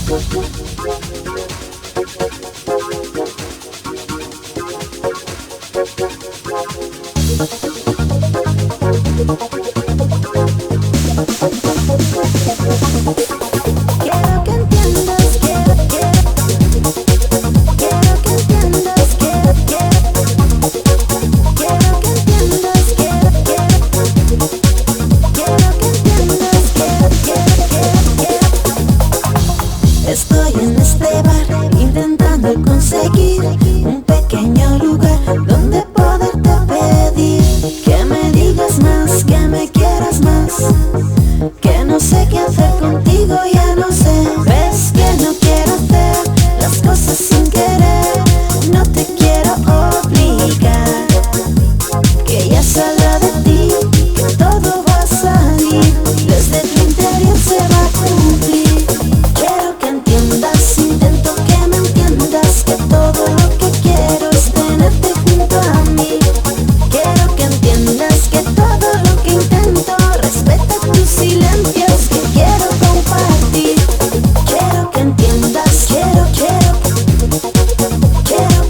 Quiero que entiendas, quiero que entiendas, quiero que entiendas, Estoy en este bar intentando conseguir un pequeño lugar donde poderte pedir que me digas más, que me quieras más, que no sé qué hacer contigo, ya no sé. Ves que no quiero hacer las cosas sin querer, no te quiero obligar, que ya salga de ti, que todo va a salir, desde tu interior se va a cumplir. Quiero que entiendas, intento que me entiendas, que todo lo que quiero es tenerte junto a mí. Quiero que entiendas que todo lo que intento respeta tus silencios, que quiero compartir. Quiero que entiendas, quiero que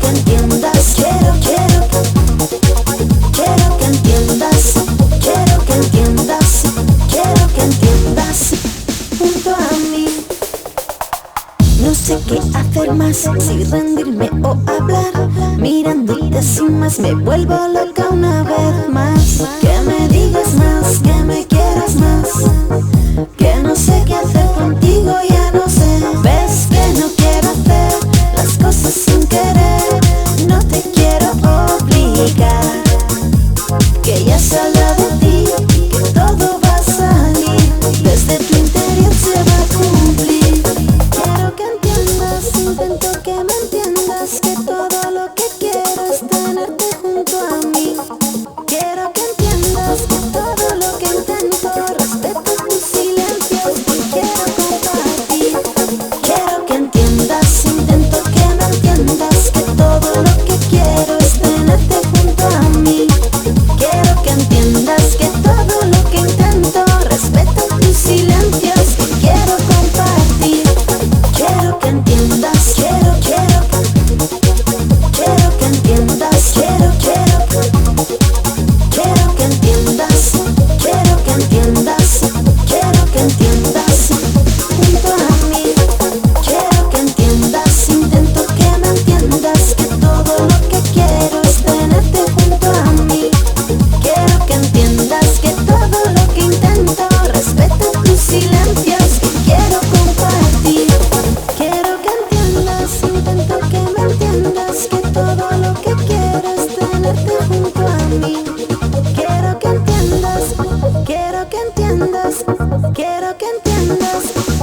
entiendas, quiero que entiendas, quiero que entiendas junto a mí. No sé qué hacer más, si rendirme o hablar. Mirándote sin más me vuelvo loca una vez más. Que me digas más, que me quieras más, que no sé qué hacer contigo, ya no sé. Ves que no quiero hacer las cosas sin querer, no te quiero obligar, que ya salga de ti, que todo va a salir, desde tu interior se va a cumplir. Quiero que entiendas, intento que me entiendas, que todo lo que quiero es tenerte junto a mí. Quiero que entiendas que todo lo que intento respeto tus silencios y quiero compartir. Quiero que entiendas, intento que me entiendas, que todo lo que quiero es tenerte junto a mí. Quiero que entiendas que todo lo que intento respeto tus silencios y quiero compartir. Quiero que entiendas, quiero que entiendas, quiero que entiendas, junto a mí. Quiero que entiendas, intento que me entiendas, que todo lo que quiero es tenerte junto a mí. Quiero que entiendas que todo lo que intento respeto tus silencios y quiero compartir. Quiero que entiendas, intento que me entiendas, que todo lo que quiero es tenerte junto a mí. Quiero que entiendas, quiero que entiendas, quiero que entiendas.